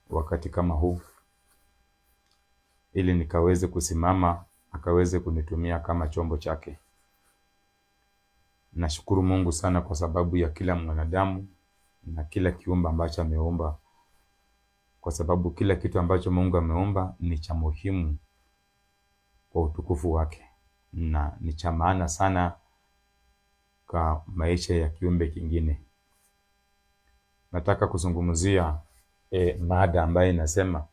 wakati kama huu, ili nikaweze kusimama, akaweze kunitumia kama chombo chake. Nashukuru Mungu sana kwa sababu ya kila mwanadamu na kila kiumbe ambacho ameumba, kwa sababu kila kitu ambacho Mungu ameumba ni cha muhimu kwa utukufu wake na ni cha maana sana kwa maisha ya kiumbe kingine. Nataka kuzungumzia mada ambayo inasema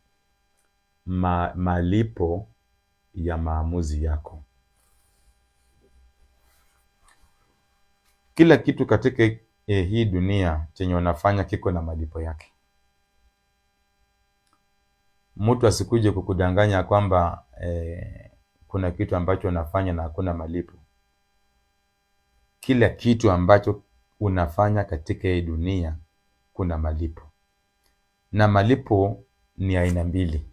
malipo ya maamuzi yako. Kila kitu katika hii dunia chenye unafanya kiko na malipo yake. Mtu asikuje kukudanganya kwamba kuna kitu ambacho unafanya na hakuna malipo. Kila kitu ambacho unafanya katika hii dunia kuna malipo. Na malipo ni aina mbili.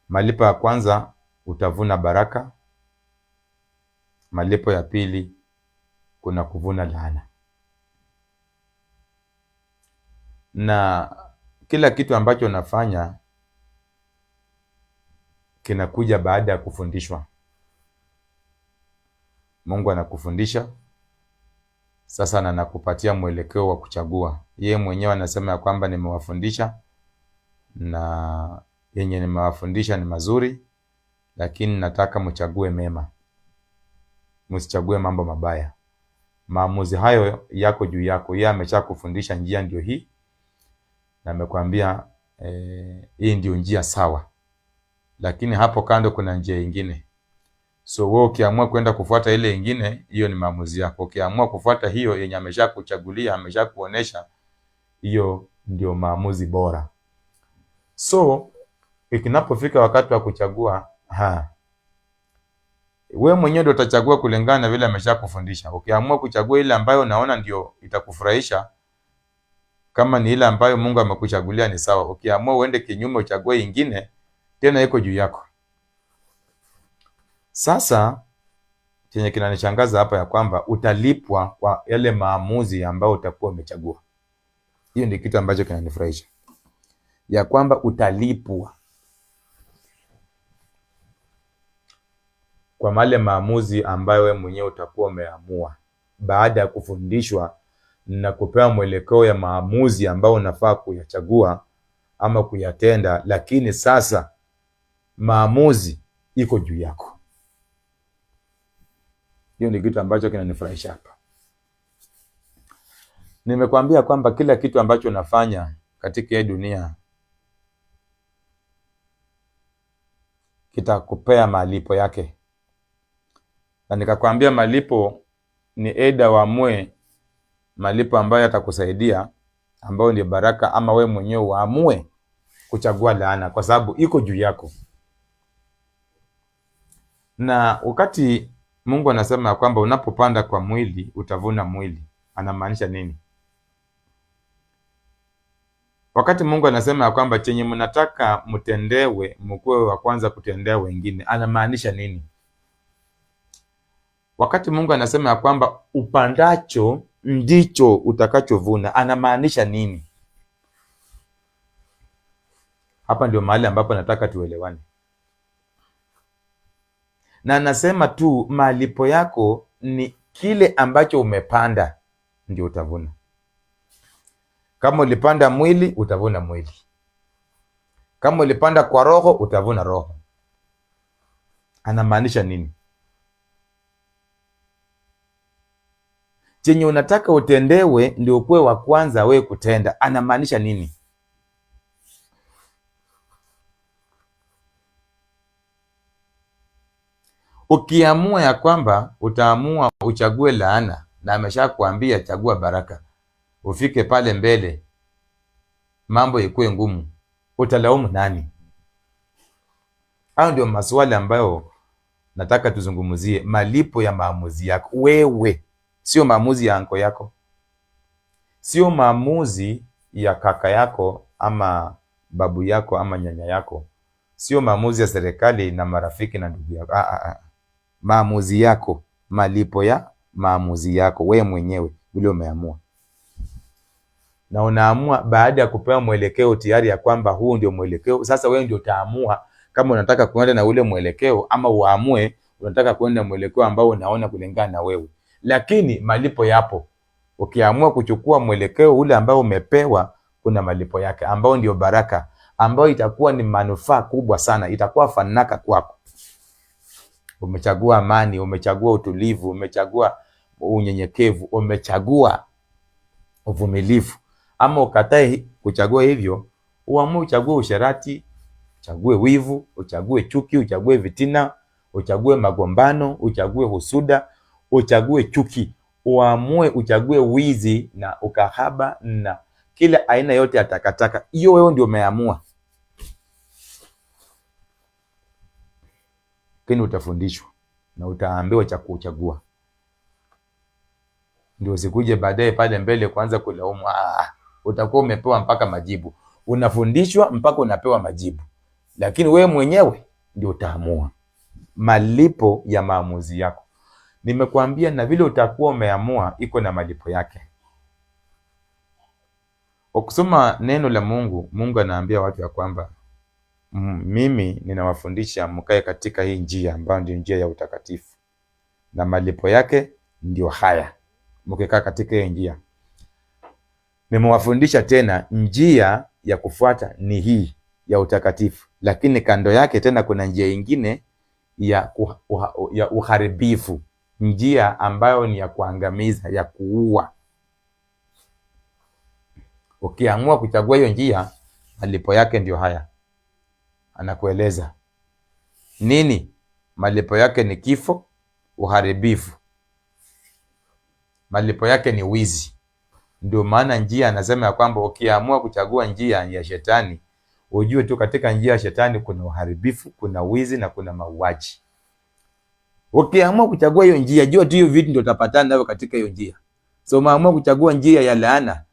Malipo ya kwanza utavuna baraka. Malipo ya pili kuna kuvuna laana. Na kila kitu ambacho unafanya kinakuja baada ya kufundishwa. Mungu anakufundisha sasa na anakupatia mwelekeo wa kuchagua. Yeye mwenyewe anasema ya kwamba nimewafundisha na yenye nimewafundisha ni mazuri, lakini nataka mchague mema, msichague mambo mabaya. Maamuzi hayo yako juu yako. Yeye ameshakufundisha njia ndio hii, na amekwambia hii ndio njia sawa, lakini hapo kando kuna njia nyingine. So wewe ukiamua kwenda kufuata ile nyingine, hiyo ni maamuzi yako. Ukiamua kufuata hiyo yenye ameshakuchagulia, ameshakuonesha, hiyo ndio maamuzi bora. So ikinapofika wakati wa kuchagua, wewe mwenyewe ndio utachagua kulingana na vile ameshakufundisha. Ukiamua kuchagua ile ambayo unaona ndio itakufurahisha, kama ni ile ambayo Mungu amekuchagulia ni sawa. Ukiamua uende kinyume uchague nyingine, tena iko juu yako. Sasa chenye kinanishangaza hapa ya kwamba utalipwa kwa yale maamuzi ambayo utakuwa umechagua. Hiyo ndio kitu ambacho kinanifurahisha, ya kwamba utalipwa kwa yale maamuzi ambayo wewe mwenyewe utakuwa umeamua baada ya kufundishwa na kupewa mwelekeo ya maamuzi ambayo unafaa kuyachagua ama kuyatenda, lakini sasa maamuzi iko juu yako. Hiyo ni kitu ambacho kinanifurahisha hapa. Nimekwambia kwamba kila kitu ambacho unafanya katika hii dunia kitakupea malipo yake. Na nikakwambia malipo ni aidha uamue malipo ambayo yatakusaidia, ambayo ni baraka, ama we mwenyewe uamue kuchagua laana, kwa sababu iko juu yako. Na wakati Mungu anasema kwamba unapopanda kwa mwili utavuna mwili, anamaanisha nini? Wakati Mungu anasema kwamba chenye mnataka mtendewe mkuwe wa kwanza kutendea wengine, anamaanisha nini? Wakati Mungu anasema kwamba upandacho ndicho utakachovuna, anamaanisha nini? Hapa ndio mahali ambapo nataka tuelewane. Na anasema tu malipo yako ni kile ambacho umepanda ndio utavuna. Kama ulipanda mwili utavuna mwili. Kama ulipanda kwa roho utavuna roho. Anamaanisha nini? Chenye unataka utendewe ndio ukuwe wa kwanza wewe kutenda, anamaanisha nini? Ukiamua ya kwamba utaamua uchague laana na ameshakwambia chagua baraka, ufike pale mbele mambo ikuwe ngumu, utalaumu nani? Hayo ndio maswali ambayo nataka tuzungumzie. Malipo ya maamuzi yako wewe, sio maamuzi ya anko yako, sio maamuzi ya kaka yako ama babu yako ama nyanya yako, sio maamuzi ya serikali na marafiki na ndugu yako. Maamuzi yako, malipo ya maamuzi yako wewe mwenyewe vile umeamua. na unaamua baada ya kupewa mwelekeo tayari ya kwamba huu ndio mwelekeo. Sasa wewe ndio utaamua kama unataka kuenda na ule mwelekeo ama uamue unataka kuenda mwelekeo ambao unaona kulingana na wewe, lakini malipo yapo. Ukiamua kuchukua mwelekeo ule ambao umepewa, kuna malipo yake ambao ndio baraka, ambao itakuwa ni manufaa kubwa sana, itakuwa fanaka kwako. Umechagua amani, umechagua utulivu, umechagua unyenyekevu, umechagua uvumilivu. Ama ukatae kuchagua hivyo, uamue uchague usherati, uchague wivu, uchague chuki, uchague vitina, uchague magombano, uchague husuda, uchague chuki, uamue uchague wizi na ukahaba na kila aina yote ya takataka. Hiyo wewe ndio umeamua. Lakini utafundishwa na utaambiwa cha kuchagua. Ndio usikuje baadaye pale mbele kuanza kulaumu. Utakuwa umepewa mpaka majibu. Unafundishwa mpaka unapewa majibu, lakini wewe mwenyewe ndio utaamua malipo ya maamuzi yako. Nimekuambia na vile utakuwa umeamua iko na malipo yake. Ukisoma neno la Mungu, Mungu anaambia watu ya kwamba mimi ninawafundisha mkae katika hii njia ambayo ndio njia ya utakatifu, na malipo yake ndio haya mkikaa katika hii njia. Nimewafundisha tena njia ya kufuata ni hii ya utakatifu, lakini kando yake tena kuna njia ingine ya uharibifu, njia ambayo ni ya kuangamiza, ya kuua. Ukiamua kuchagua hiyo njia, malipo yake ndio haya. Anakueleza nini malipo yake? Ni kifo, uharibifu, malipo yake ni wizi. Ndio maana njia anasema ya kwamba ukiamua kuchagua njia ya shetani, ujue tu katika njia ya shetani kuna uharibifu, kuna wizi na kuna mauaji. Ukiamua kuchagua hiyo njia, jua tu hiyo vitu ndio utapatana navyo katika hiyo njia. So umeamua kuchagua njia ya laana,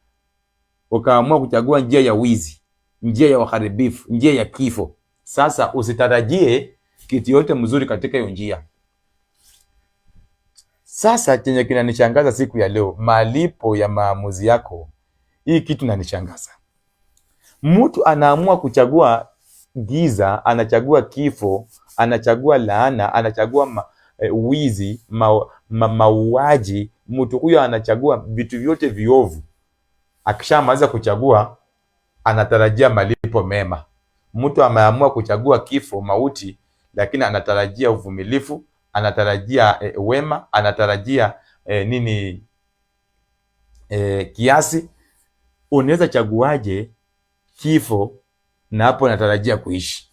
ukaamua kuchagua njia ya wizi, njia ya uharibifu, njia ya kifo. Sasa usitarajie kitu yote mzuri katika hiyo njia. Sasa chenye kinanishangaza siku ya leo, malipo ya maamuzi yako. Hii kitu inanishangaza. Mtu anaamua kuchagua giza, anachagua kifo, anachagua laana, anachagua wizi, mauaji. Mtu huyo anachagua vitu vyote viovu. Akishamaliza kuchagua, anatarajia malipo mema. Mtu ameamua kuchagua kifo, mauti, lakini anatarajia uvumilivu, anatarajia wema, anatarajia kiasi. Unaweza chaguaje kifo na hapo anatarajia kuishi?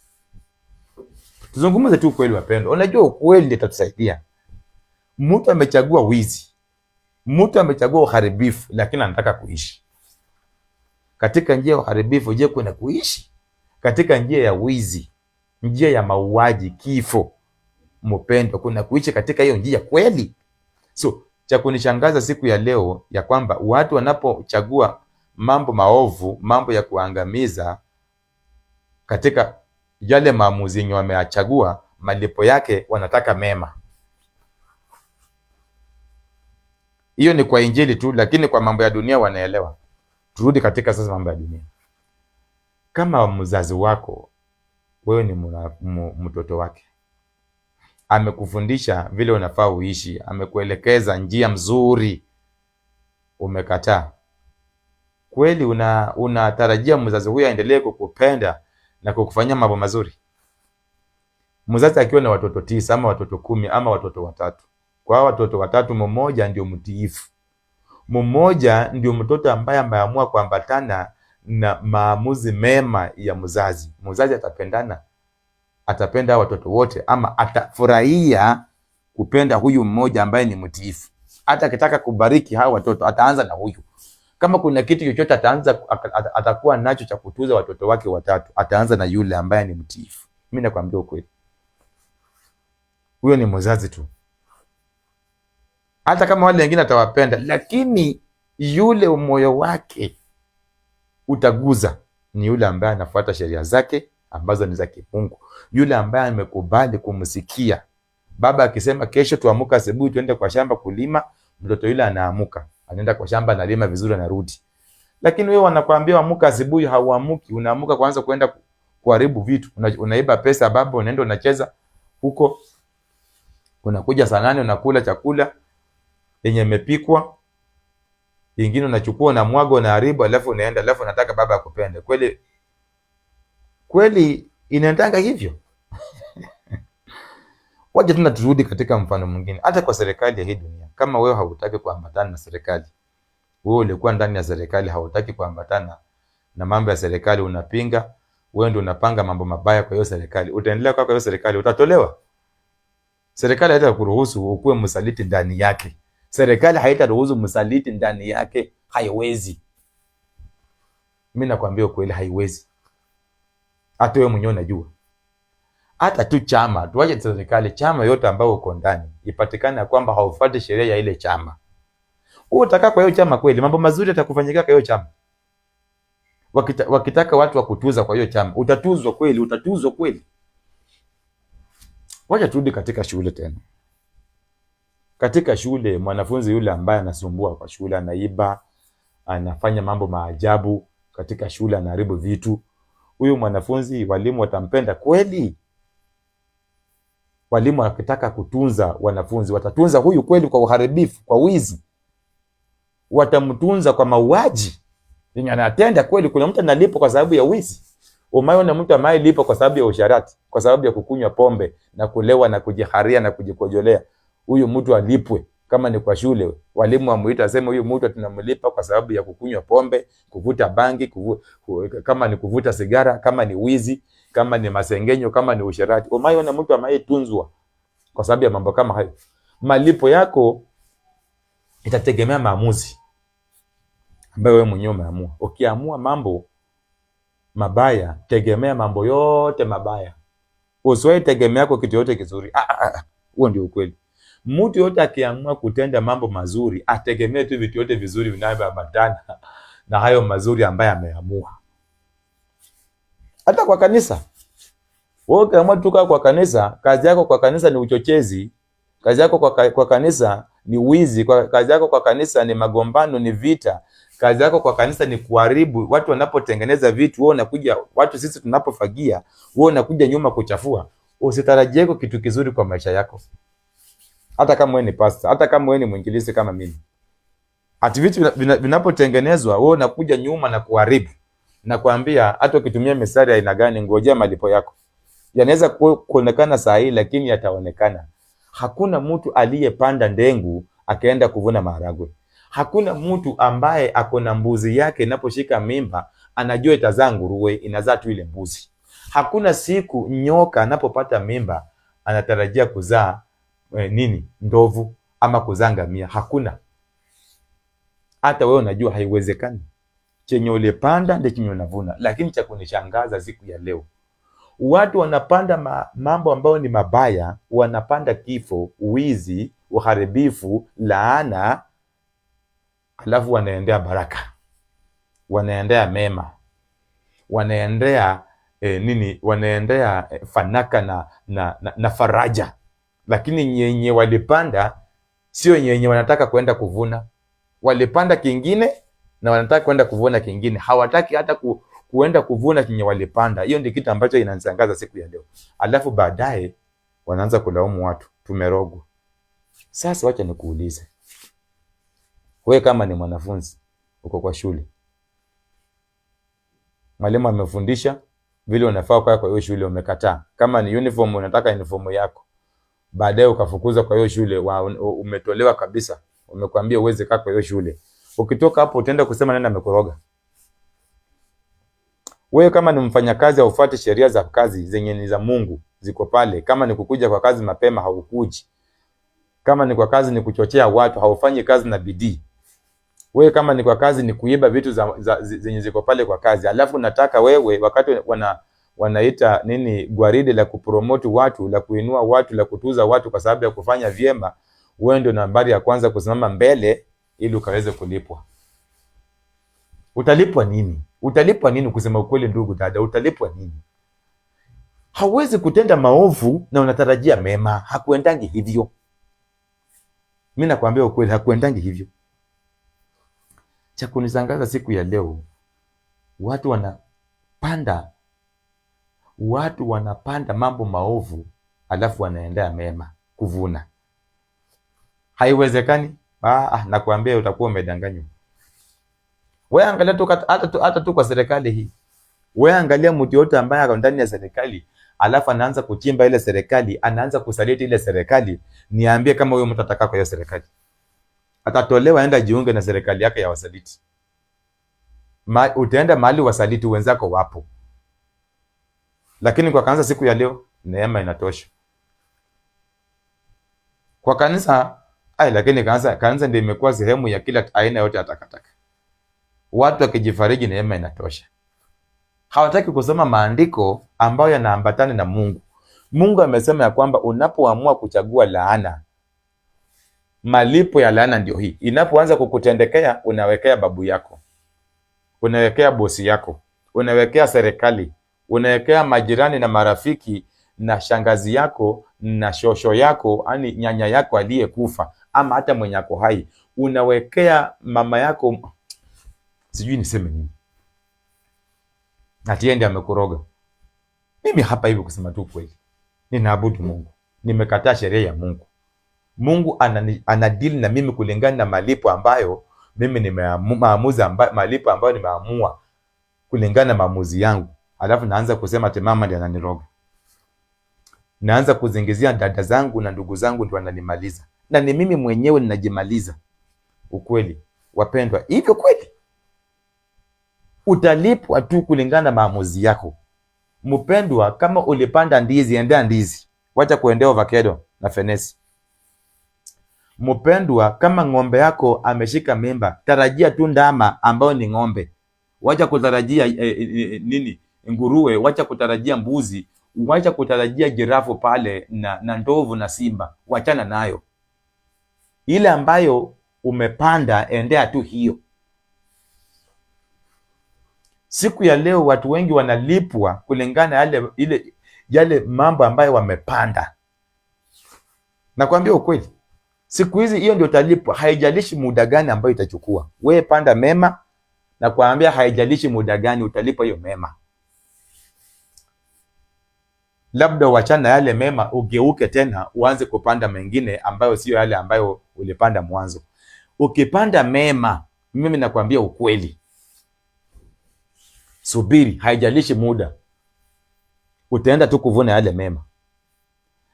Tuzungumze tu kweli wapendwa. Unajua ukweli ndio utatusaidia. Mtu amechagua wizi, mtu amechagua uharibifu, lakini anataka kuishi. Katika njia ya uharibifu, je, kuna kuishi? Katika njia ya wizi, njia ya mauaji, kifo, mpendwa, kuna kuishi katika hiyo njia kweli? So cha kunishangaza siku ya leo ya kwamba watu wanapochagua mambo maovu, mambo ya kuangamiza, katika yale maamuzi yenye wameachagua, malipo yake wanataka mema. Hiyo ni kwa injili tu, lakini kwa mambo ya dunia wanaelewa. Turudi katika sasa mambo ya dunia. Kama mzazi wako, wewe ni mtoto wake, amekufundisha vile unafaa uishi, amekuelekeza njia mzuri, umekataa, kweli unatarajia mzazi huyo aendelee kukupenda na kukufanyia mambo mazuri? Mzazi akiwa na watoto 9 ama watoto 10 ama watoto 3, kwa watoto 3 mmoja ndio mtiifu, mmoja ndio mtoto ambaye ameamua kuambatana na maamuzi mema ya mzazi, mzazi atapenda watoto wote, ama atafurahia kupenda huyu mmoja ambaye ni mtiifu. Hata akitaka kubariki hao watoto ataanza na huyu. Kama kuna kitu chochote atakuwa nacho cha kutuza watoto wake 3, ataanza na yule ambaye ni mtiifu. Mimi nakwambia ukweli, huyo ni mzazi tu. Hata kama wale wengine atawapenda, lakini yule moyo wake utaguza ni yule ambaye anafuata sheria zake ambazo ni za kimungu, yule ambaye amekubali kumsikia baba akisema kesho tuamuka asubuhi tuende kwa shamba kulima, mtoto yule anaamuka, anaenda kwa shamba, analima vizuri, anarudi. Lakini wewe wanakuambia amuka asubuhi, hauamuki, unaamuka kwanza kwenda kuharibu vitu. Unaiba pesa baba, unaenda unacheza huko. Unakuja saa 8 unakula chakula yenye imepikwa. Ingine unachukua na mwago unaharibu, alafu unaenda, alafu unataka baba akupende. Kweli inaendanga hivyo? Waje tuna turudi katika mfano mwingine. Hata kwa serikali ya hii dunia, kama wewe hautaki kuambatana na serikali, wewe ulikuwa ndani ya serikali, hautaki kuambatana na mambo ya serikali, unapinga, wewe ndio unapanga mambo mabaya kwa hiyo serikali, utaendelea kwa hiyo serikali, utatolewa. Serikali haitakuruhusu ukuwe msaliti ndani yake. Serikali haitaruhusu msaliti ndani yake, haiwezi. Mimi nakwambia ukweli, haiwezi. Hata wewe mwenyewe unajua. Hata tu chama, tuache serikali, chama yote ambao uko ndani, ipatikane kwamba haufuati sheria ya ile chama. Wewe utaka kwa hiyo chama kweli, mambo mazuri yatakufanyika kwa hiyo chama. Wakitaka watu wakutuza kwa hiyo chama, utatuzwa kweli, utatuzwa kweli. Wacha turudi katika shule tena. Katika shule, mwanafunzi yule ambaye anasumbua kwa shule, anaiba, anafanya mambo maajabu katika shule, anaharibu vitu, huyu mwanafunzi walimu watampenda kweli? Walimu wakitaka kutunza wanafunzi, watatunza huyu kweli kwa uharibifu, kwa wizi? Watamtunza kwa mauaji yenye anatenda kweli? Kuna mtu analipa kwa sababu ya wizi? Umeona mtu ambaye lipa kwa sababu ya usharati, kwa sababu ya kukunywa pombe na kulewa na kujiharia na kujikojolea? Huyu mtu alipwe. Kama ni kwa shule, walimu wamuita aseme huyu mtu tunamlipa kwa sababu ya kukunywa pombe, kuvuta bangi, kama ni kuvuta sigara, kama ni wizi, kama ni masengenyo, kama ni usharati. Umeona mtu ambaye tunzwa kwa sababu ya mambo kama hayo? Malipo yako itategemea maamuzi ambayo wewe mwenyewe umeamua. Ukiamua mambo mabaya, tegemea mambo yote mabaya. Usiwahi tegemea kwa kitu yote kizuri. Huo ndio ukweli. Mtu yote akiamua kutenda mambo mazuri, ategemee tu vitu yote vizuri vinavyoambatana na hayo mazuri ambaye ameamua. Hata kwa kanisa, wewe ukiamua tu kwa kanisa, kazi yako kwa kanisa ni uchochezi, kazi yako kwa kanisa ni wizi, kazi yako kwa kanisa ni magombano, ni vita, kazi yako kwa kanisa ni kuharibu. Watu wanapotengeneza vitu, wewe unakuja, watu sisi tunapofagia, wewe unakuja nyuma kuchafua. Usitarajie kitu kizuri kwa maisha yako. Hata kama wewe ni pastor, hata kama wewe ni mwinjilisti kama mimi, ati vitu vinapotengenezwa, wewe unakuja nyuma na kuharibu. Na kuambia hata ukitumia mistari aina gani, ngojea malipo yako. Yanaweza kuonekana saa hii, lakini yataonekana. Hakuna mtu aliyepanda ndengu akaenda kuvuna maharagwe. Hakuna mtu ambaye ako na mbuzi yake inaposhika mimba anajua itazaa nguruwe, inazaa tu ile mbuzi. Hakuna siku nyoka anapopata mimba anatarajia kuzaa ndovu ama kuzaa ngamia. Hakuna. Hata wewe unajua haiwezekani. Chenye ulipanda ndicho chenye unavuna. Lakini cha kunishangaza siku ya leo, watu wanapanda mambo ambayo ni mabaya, wanapanda kifo, wizi, uharibifu, laana, alafu wanaendea baraka, wanaendea mema, wanaendea wanaendea fanaka na faraja. Lakini yenye walipanda sio yenye wanataka kwenda kuvuna. Walipanda kingine na wanataka kwenda kuvuna kingine. Hawataki hata kuenda kuvuna kinye walipanda. Hiyo ndio kitu ambacho inanishangaza siku ya leo. Alafu baadaye wanaanza kulaumu watu, tumerogwa. Sasa wacha nikuulize, wewe kama ni mwanafunzi, uko kwa shule, mwalimu amefundisha vile unafaa kwa hiyo shule, umekataa. Kama ni uniform, unataka uniform yako, baadaye ukafukuzwa kwa hiyo shule, umetolewa kabisa, umekwambia uweze kaa kwa hiyo shule. Ukitoka hapo utaenda kusema nani amekoroga? Wewe kama ni mfanyakazi, haufuati sheria za kazi zenye ni za Mungu, ziko pale. Kama ni kukuja kwa kazi mapema, haukuji. Kama ni kwa kazi ni kuchochea watu, haufanyi kazi na bidii. Wewe kama ni kwa kazi ni kuiba vitu zenye ziko pale kwa kazi. Alafu nataka wewe wakati wanaita gwaride la kupromote watu, la kuinua watu, la kutuza watu kwa sababu ya kufanya vyema, wewe ndio nambari ya kwanza kusimama mbele ili ukaweze kulipwa. Utalipwa nini? Utalipwa nini kusema ukweli ndugu dada? Utalipwa nini? Hauwezi kutenda maovu na unatarajia mema. Hakuendangi hivyo. Mimi nakwambia ukweli, hakuendangi hivyo. Cha kunishangaza siku ya leo, watu wanapanda mambo maovu alafu wanaendea mema kuvuna. Haiwezekani. Nakwambia utakuwa umedanganywa. Wewe angalia tu hata tu kwa serikali hii. Wewe angalia mtu yote ambaye ako ndani ya serikali alafu anaanza kuchimba ile serikali, anaanza kusaliti ile serikali, niambie kama huyo mtu ataka kwa hiyo serikali. Atatolewa aenda jiunge na serikali yake ya wasaliti. Utaenda mahali wasaliti wenzako wapo. Lakini kwa kanisa siku ya leo neema inatosha. Kwa kanisa lakini kanisa ndio imekuwa sehemu ya kila aina yote ya takataka. Watu wakijifariji neema inatosha. Hawataki kusoma maandiko ambayo yanaambatana na Mungu. Mungu amesema ya kwamba unapoamua kuchagua laana, malipo ya laana ndio hii. Inapoanza kukutendekea, unawekea babu yako, unawekea bosi yako, unawekea serikali, unawekea majirani na marafiki na shangazi yako na shosho yako, yani nyanya yako aliyekufa ama hata mwenye ako hai, unawekea mama yako, sijui niseme nini. Ati ndiye amekuroga. Mimi hapa hivi kusema tu kweli, ninaabudu Mungu, nimekataa sheria ya Mungu. Mungu anadili na mimi kulingana na malipo ambayo mimi malipo ambayo nimeamua kulingana na maamuzi yangu. Alafu naanza kusema ati mama ndiye ananiroga. Naanza kuzingizia dada zangu na ndugu zangu ndio wananimaliza. Na ni mimi mwenyewe ninajimaliza. Ukweli, wapendwa, hivyo kweli? Utalipwa tu kulingana na maamuzi yako. Mpendwa, kama ulipanda ndizi, endea ndizi. Wacha kuendea avocado na fenesi. Mpendwa, kama ng'ombe yako ameshika mimba, tarajia tu ndama ambao ni ng'ombe. Wacha kutarajia nguruwe, wacha kutarajia mbuzi, wacha kutarajia jirafu pale na ndovu na simba. Wachana nayo. Ile ambayo umepanda, endea tu hiyo. Siku ya leo watu wengi wanalipwa kulingana yale mambo ambayo wamepanda. Nakwambia ukweli. Siku hizi hiyo ndio utalipwa, haijalishi muda gani ambayo itachukua. Wewe panda mema, na kuambia haijalishi muda gani utalipwa hiyo mema. Labda uachane yale mema, ugeuke tena uanze kupanda mengine ambayo sio yale ambayo ulipanda mwanzo. Ukipanda mema, mimi nakwambia ukweli, subiri, haijalishi muda, utaenda tu kuvuna yale mema.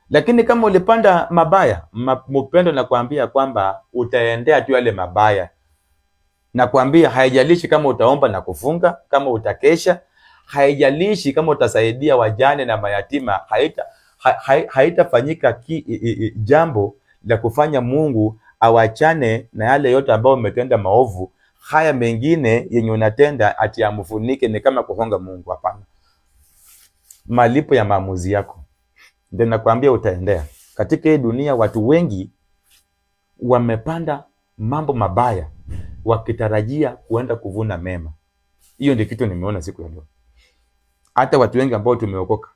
Lakini kama ulipanda mabaya, mpendo, nakwambia kwamba utaendea tu yale mabaya. Nakwambia haijalishi kama utaomba na kufunga, kama utakesha, haijalishi kama utasaidia wajane na mayatima, haitafanyika jambo la kufanya Mungu awachane na yale yote ambayo umetenda maovu. Haya mengine yenye unatenda ati amfunike ni kama kuhonga Mungu. Hapana. Malipo ya maamuzi yako ndio nakwambia utaendea. Katika hii dunia watu wengi wamepanda mambo mabaya wakitarajia kuenda kuvuna mema. Hiyo ndio kitu nimeona siku ya leo. Hata watu wengi ambao tumeokoka,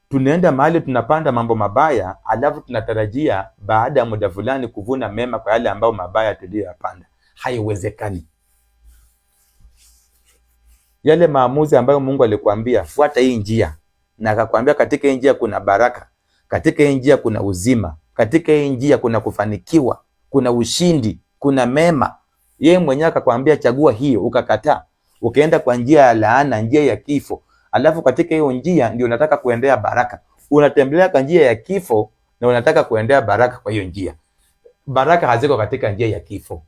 tunaenda mahali tunapanda mambo mabaya, alafu tunatarajia baada ya muda fulani kuvuna mema kwa yale ambao mabaya tuliyoyapanda. Haiwezekani. Yale maamuzi ambayo Mungu alikwambia fuata hii njia, na akakwambia katika hii njia kuna baraka, katika hii njia kuna uzima, katika hii njia kuna kufanikiwa, kuna ushindi, kuna mema. Yeye mwenyewe akakwambia chagua hiyo, ukakataa, ukaenda kwa njia ya laana, njia ya kifo. Alafu katika hiyo njia ndio unataka kuendea baraka. Unatembelea kwa njia ya kifo na unataka kuendea baraka kwa hiyo njia. Baraka haziko katika njia ya kifo.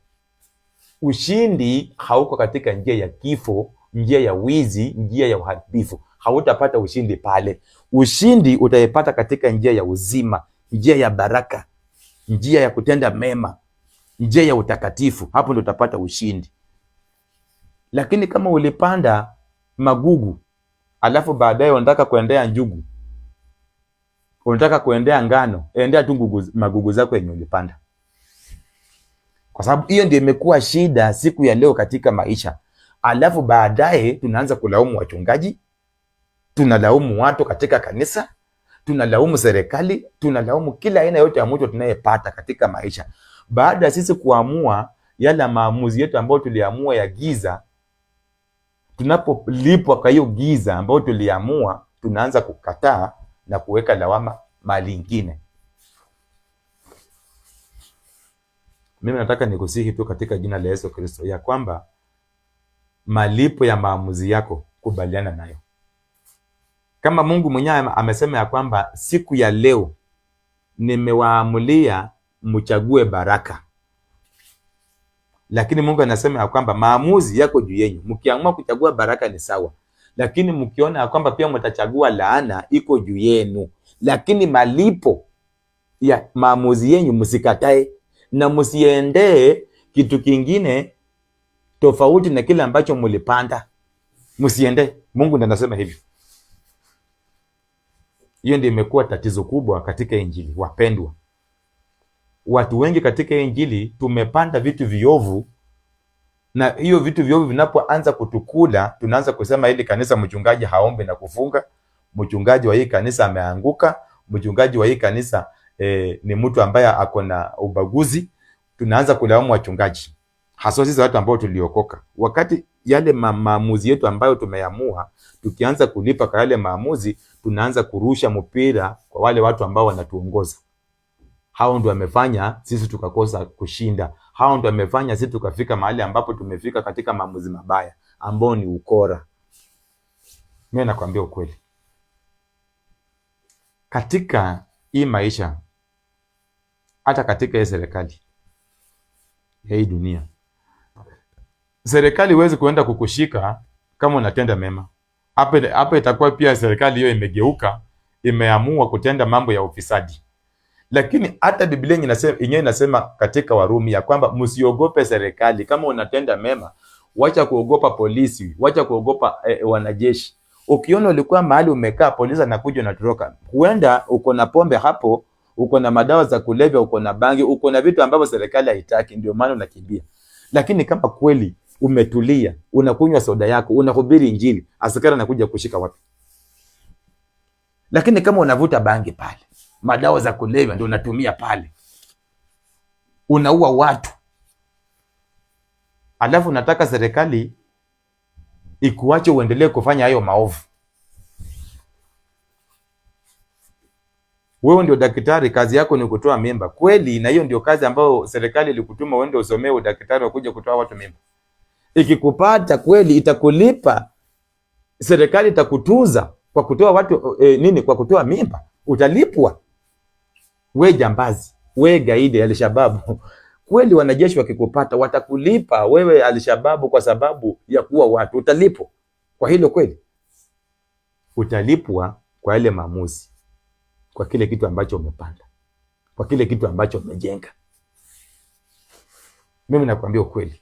Ushindi hauko katika njia ya kifo, njia ya wizi, njia ya uharibifu. Hautapata ushindi pale. Ushindi utaipata katika njia ya uzima, njia ya baraka, njia ya kutenda mema, njia ya utakatifu. Hapo ndio utapata ushindi. Lakini kama ulipanda magugu, alafu baadaye unataka kuendea njugu, unataka kuendea ngano, endea tu magugu zako yenye ulipanda. Kwa sababu hiyo ndio imekuwa shida siku ya leo katika maisha. Alafu baadaye tunaanza kulaumu wachungaji, tunalaumu watu katika kanisa, tunalaumu serikali, tunalaumu kila aina yote ya mtu tunayepata katika maisha. Baada ya sisi kuamua yale maamuzi yetu ambayo tuliamua ya giza, tunapolipwa kwa hiyo giza ambayo tuliamua, tunaanza kukataa na kuweka lawama mahali ingine. Mimi nataka nikusihi tu katika jina la Yesu Kristo ya kwamba malipo ya maamuzi yako kubaliana nayo. Kama Mungu mwenyewe amesema ya kwamba siku ya leo nimewaamulia mchague baraka, lakini Mungu anasema ya kwamba maamuzi yako juu yenu. Mkiamua kuchagua baraka ni sawa, lakini mkiona ya kwamba pia mtachagua laana, iko juu yenu. Lakini malipo ya maamuzi yenu msikatae, na msiendee kitu kingine tofauti na kile ambacho mlipanda. Msiende. Mungu ndiye anasema hivyo. Hiyo ndio imekuwa tatizo kubwa katika Injili, wapendwa. Watu wengi katika Injili tumepanda vitu viovu, na hiyo vitu viovu vinapoanza kutukula, tunaanza kusema hili kanisa mchungaji haombe na kufunga, mchungaji wa hii kanisa ameanguka, mchungaji wa hii kanisa ni mtu ambaye ako na ubaguzi. Tunaanza kulaumu wachungaji, hasa sisi watu ambao tuliokoka. Wakati yale maamuzi yetu ambayo tumeamua, tukianza kulipa kwa yale maamuzi, tunaanza kurusha mpira kwa wale watu ambao wanatuongoza. Hao ndio wamefanya sisi tukakosa kushinda. Hao ndio wamefanya sisi tukafika mahali ambapo tumefika katika maamuzi mabaya ambao ni ukora. Mimi nakwambia ukweli, katika hii maisha, hata katika hii serikali ya hii dunia, serikali huwezi kuenda kukushika kama unatenda mema. Hapa itakuwa pia serikali hiyo imegeuka, imeamua kutenda mambo ya ufisadi. Lakini hata Biblia yenyewe inasema katika Warumi ya kwamba msiogope serikali kama unatenda mema. Wacha kuogopa polisi, wacha kuogopa wanajeshi. Ukiona ulikuwa mahali umekaa, polisi anakuja unatoroka. Huenda uko na pombe hapo, uko na madawa za kulevya, uko na bangi, uko na vitu ambavyo serikali haitaki, ndio maana unakimbia. Lakini kama kweli umetulia, unakunywa soda yako, unahubiri Injili, askari anakuja kushika wapi? Lakini kama unavuta bangi pale, madawa za kulevya ndio unatumia pale, unaua watu, alafu unataka serikali ikuache uendelee kufanya hayo maovu. Wewe ndio daktari, kazi yako ni kutoa mimba kweli, na hiyo ndio kazi ambayo serikali ilikutuma uende usomee udaktari wa kuja kutoa watu mimba. Ikikupata kweli itakulipa, serikali itakutuza kwa kutoa watu kwa kutoa mimba, utalipwa. We jambazi, we gaidi, Al-Shababu, kweli wanajeshi wakikupata watakulipa wewe Al-Shababu kwa sababu ya kuwa watu, utalipwa kwa hilo kweli. Utalipwa kwa ile maamuzi, kwa kile kitu ambacho umepanda, kwa kile kitu ambacho umejenga. Mimi nakwambia ukweli.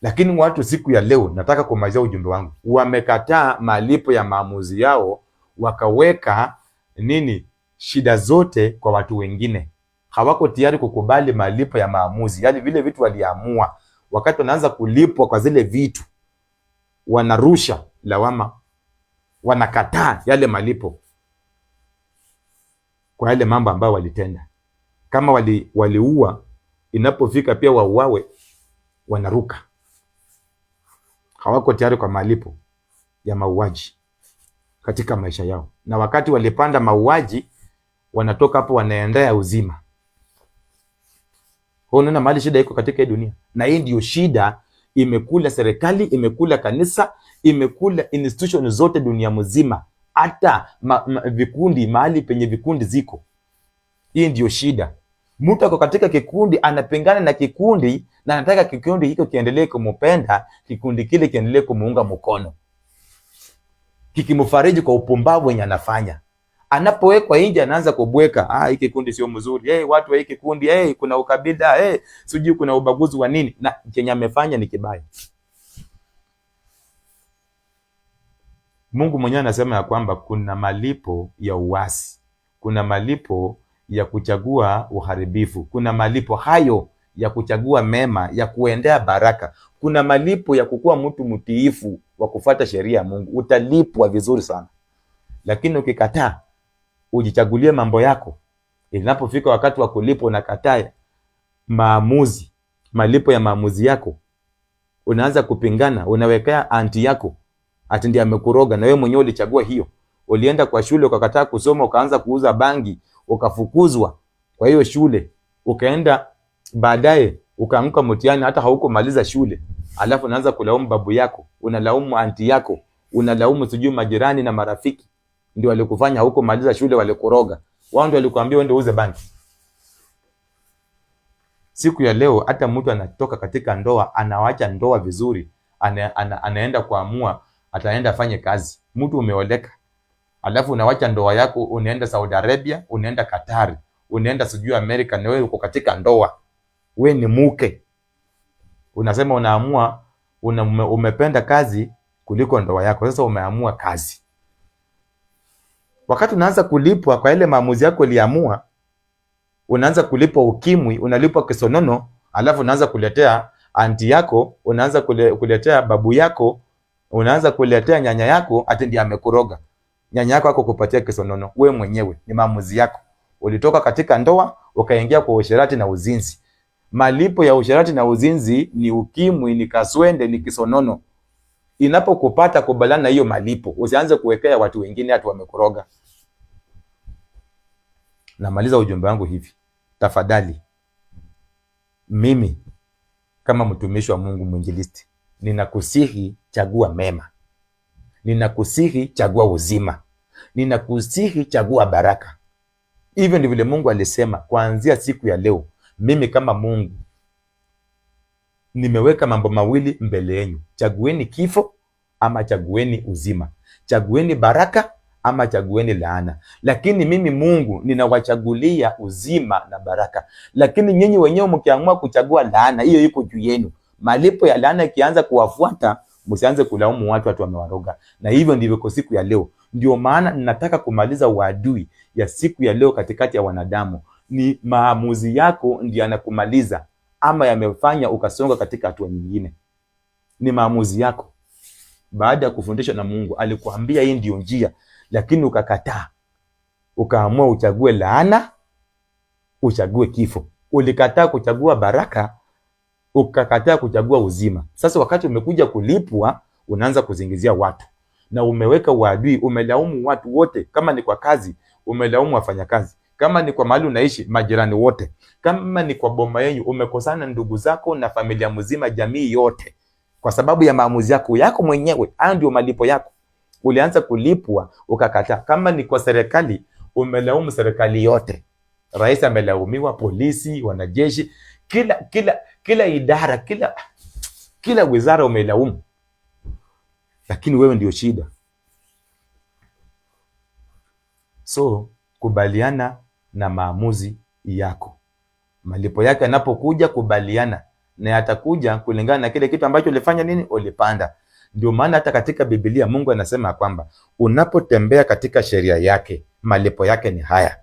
Lakini watu siku ya leo, nataka kumalizia ujumbe wangu, wamekataa malipo ya maamuzi yao, wakaweka shida zote kwa watu wengine. Hawako tayari kukubali malipo ya maamuzi, yaani vile vitu waliamua. Wakati wanaanza kulipwa kwa zile vitu, wanarusha lawama, wanakataa yale malipo kwa yale mambo ambayo walitenda. Kama waliua, inapofika pia wauawe, wanaruka. Hawako tayari kwa malipo ya mauaji katika maisha yao. Na wakati walipanda mauaji, wanatoka hapo wanaendea uzima. Unaona mahali shida iko katika hii dunia. Na hii ndio shida imekula serikali, imekula kanisa, imekula institution zote dunia mzima. Hata vikundi, mahali penye vikundi ziko. Hii ndio shida. Mtu ako katika kikundi, anapingana na kikundi, na anataka kikundi hiko kiendelee kumpenda, kikundi kile kiendelee kumuunga mkono, kikimfariji kwa upumbavu wenye anafanya. Anapowekwa nje anaanza kubweka, hii kikundi sio mzuri, watu wa hii kikundi, kuna ukabila, sijui kuna ubaguzi wa nini, na chenye amefanya ni kibaya. Mungu mwenyewe anasema ya kwamba kuna malipo ya uasi, kuna malipo ya kuchagua uharibifu, kuna malipo hayo ya kuchagua mema, ya kuendea baraka, kuna malipo ya kukuwa mtu mtiifu wa kufuata sheria ya Mungu. Utalipwa vizuri sana. Lakini ukikataa ujichagulie mambo yako, inapofika wakati wa kulipwa unakataa maamuzi, malipo ya maamuzi yako. Unaanza kupingana, unawekea anti yako ati ndiye amekuroga, na wewe mwenyewe ulichagua hiyo. Ulienda kwa shule ukakataa kusoma, ukaanza kuuza bangi, ukafukuzwa kwa hiyo shule. Ukaenda baadaye ukaanguka mtihani hata haukumaliza shule. Alafu unaanza kulaumu babu yako, unalaumu anti yako, unalaumu sijui majirani na marafiki ndio walikufanya haukumaliza shule, walikuroga. Wao ndio walikuambia uende uuze bangi. Siku ya leo hata mtu anatoka katika ndoa, anawacha ndoa vizuri, anaenda kuamua ataenda afanye kazi. Mtu umeoleka, alafu unawacha ndoa yako, unaenda Saudi Arabia, unaenda Qatar, unaenda sijui Amerika, na wewe uko katika ndoa. We ni mke. Unasema unaamua umependa kazi kuliko ndoa yako. Sasa umeamua kazi. Wakati unaanza kulipwa kwa ile maamuzi yako uliamua, unaanza kulipwa ukimwi, unalipwa kisonono, alafu unaanza kuletea anti yako, unaanza kuletea babu yako, unaanza kuletea nyanya yako ati ndiye amekuroga. Nyanya yako kupatia kisonono, we mwenyewe ni maamuzi yako. Ulitoka katika ndoa ukaingia kwa usherati na uzinzi. Malipo ya usherati na uzinzi ni ukimwi, ni kaswende, ni kisonono. Inapokupata kubalana na hiyo malipo, usianze kuwekea watu wengine hatu wamekuroga. Namaliza ujumbe wangu hivi. Tafadhali, mimi kama mtumishi wa Mungu mwinjilisti, ninakusihi chagua mema. Ninakusihi chagua uzima. Ninakusihi chagua baraka. Hivyo ndivyo vile Mungu alisema kuanzia siku ya leo. Mimi kama Mungu nimeweka mambo mawili mbele yenu. Chagueni kifo ama chagueni uzima. Chagueni baraka ama chagueni laana. Lakini mimi Mungu ninawachagulia uzima na baraka. Lakini nyinyi wenyewe mkiamua kuchagua laana, hiyo iko juu yenu. Malipo ya laana ikianza kuwafuata, msianze kulaumu watu wamewaroga. Na hivyo ndivyo kwa siku ya leo. Ndio maana ninataka kumaliza uadui ya siku ya leo katikati ya wanadamu. Ni maamuzi yako ndiyo yanakumaliza ama yamefanya ukasonga katika hatua nyingine. Ni maamuzi yako. Baada ya kufundishwa na Mungu, alikuambia hii ndio njia, lakini ukakataa. Ukaamua uchague laana, uchague kifo. Ulikataa kuchagua baraka, ukakataa kuchagua uzima. Sasa wakati umekuja kulipwa, unaanza kuzingizia watu. Na umeweka uadui, umelaumu watu wote. Kama ni kwa kazi, umelaumu wafanyakazi. Kama ni kwa mahali unaishi, majirani wote. Kama ni kwa boma yenu, umekosana ndugu zako na familia mzima, jamii yote. Kwa sababu ya maamuzi yako mwenyewe. Hayo ndio malipo yako. Ulianza kulipwa, ukakataa. Kama ni kwa serikali, umelaumu serikali yote. Rais amelaumiwa, polisi, wanajeshi, kila idara, kila wizara umelaumu. Lakini wewe ndio shida. So, kubaliana na maamuzi yako. Malipo yake yanapokuja, kubaliana na yatakuja kulingana na kile kitu ambacho ulifanya nini, ulipanda. Ndio maana hata katika Biblia Mungu anasema kwamba unapotembea katika sheria yake, malipo yake ni haya.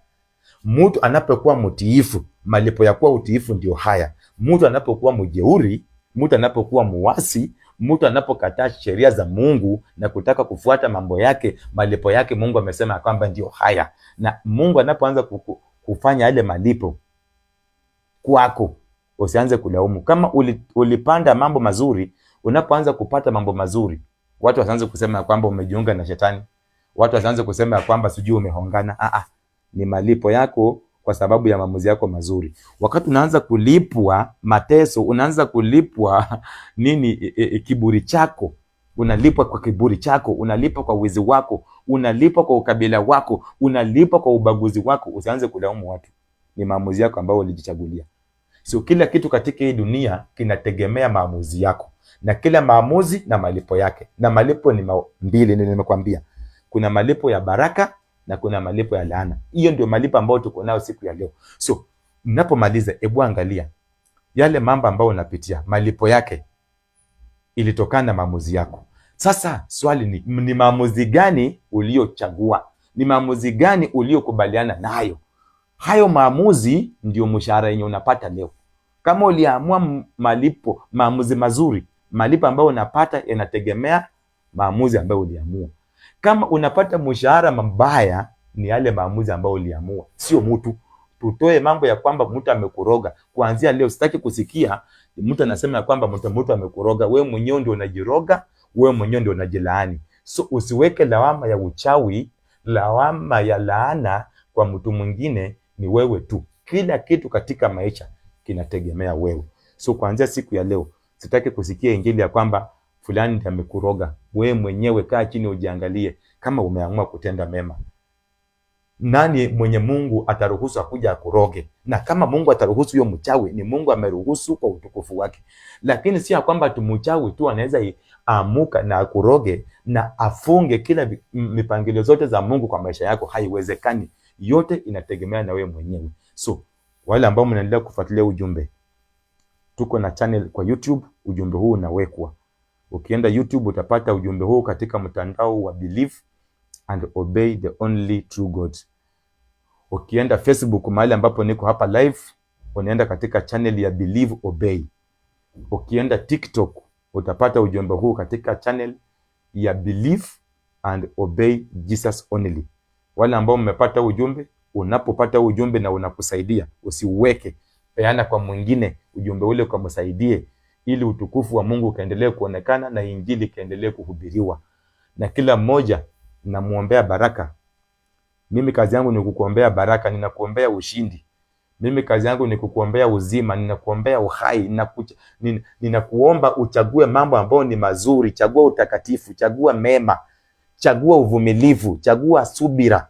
Mtu anapokuwa mtiifu, malipo ya kuwa utiifu ndio haya. Mtu anapokuwa mjeuri, mtu anapokuwa muasi, mtu anapokataa sheria za Mungu na kutaka kufuata mambo yake, malipo yake Mungu amesema kwamba ndio haya. Na Mungu anapoanza kufanya yale malipo kwako, usianze kulaumu. Kama ulipanda mambo mazuri, unapoanza kupata mambo mazuri, watu wasianze kusema kwamba umejiunga na shetani. Watu wasianze kusema kwamba sijui umehongana. Ni malipo yako kwa sababu ya maamuzi yako mazuri. Wakati unaanza kulipwa mateso, unaanza kulipwa kiburi chako, unalipwa kwa kiburi chako, unalipwa kwa wizi wako, unalipwa kwa ukabila wako, unalipwa kwa ubaguzi wako, usianze kulaumu watu. Ni maamuzi yako ambayo ulijichagulia. So kila kitu katika hii dunia kinategemea maamuzi yako. Na kila maamuzi na malipo yake. Na malipo ni mbili, nimekwambia. Kuna malipo ya baraka na kuna malipo ya laana. Hiyo ndio malipo ambayo tuko nayo siku ya leo. So, mnapomaliza, hebu angalia yale mambo ambayo unapitia, malipo yake ilitokana na maamuzi yako. Sasa swali ni maamuzi gani uliochagua? Ni maamuzi gani uliokubaliana nayo? Hayo maamuzi ndio mshahara yenye unapata leo. Kama uliamua maamuzi mazuri, malipo ambayo unapata yanategemea maamuzi ambayo uliamua. Kama unapata mshahara mbaya, ni yale maamuzi ambayo uliamua, sio mtu. tutoe mambo ya kwamba mtu amekuroga. Kuanzia leo sitaki kusikia mtu anasema ya kwamba mtu amekuroga. Wewe mwenyewe ndio unajiroga, wewe mwenyewe ndio unajilaani. So usiweke lawama ya uchawi, lawama ya laana kwa mtu mwingine, ni wewe tu. Kila kitu katika maisha kinategemea wewe. So kuanzia siku ya leo sitaki kusikia injili ya kwamba fulani ndiye amekuroga. Wewe mwenyewe kaa chini ujiangalie, kama umeamua kutenda mema, nani mwenye Mungu ataruhusu akuja akuroge? Na kama Mungu ataruhusu hiyo mchawi, ni Mungu ameruhusu kwa utukufu wake. Lakini si ya kwamba tumchawi tu anaweza amuka na akuroge na afunge kila mipangilio zote za Mungu kwa maisha yako. Haiwezekani. Yote inategemea na wewe mwenyewe. So wale ambao mnaendelea kufuatilia ujumbe, tuko na channel kwa YouTube, ujumbe huu unawekwa. Ukienda YouTube utapata ujumbe huu katika mtandao wa Believe and Obey the Only True God. Ukienda Facebook mahali ambapo niko hapa live, unaenda katika channel ya Believe Obey. Ukienda TikTok utapata ujumbe huu katika channel ya Believe and Obey Jesus Only. Wale ambao mmepata ujumbe, unapopata ujumbe na unakusaidia, usiuweke, peana kwa mwingine ujumbe ule ukamsaidie, ili utukufu wa Mungu kaendelee kuonekana na injili kaendelee kuhubiriwa. Na kila mmoja namuombea baraka. Mimi kazi yangu ni kukuombea baraka, ninakuombea ushindi. Mimi kazi yangu ni kukuombea uzima, ninakuombea uhai, ninakuomba uchague mambo ambayo ni mazuri, chagua utakatifu, chagua mema, chagua uvumilivu, chagua subira,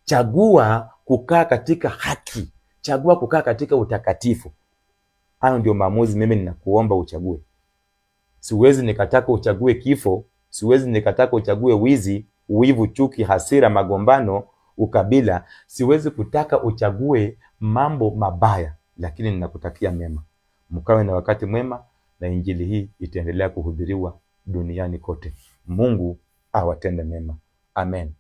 chagua kukaa katika haki, chagua kukaa katika utakatifu. Hayo ndio maamuzi mimi ninakuomba uchague. Siwezi nikataka uchague kifo, siwezi nikataka uchague wizi, uivu, chuki, hasira, magombano, ukabila. Siwezi kutaka uchague mambo mabaya, lakini ninakutakia mema. Mkawe na wakati mwema, na injili hii itaendelea kuhubiriwa duniani kote. Mungu awatende mema. Amen.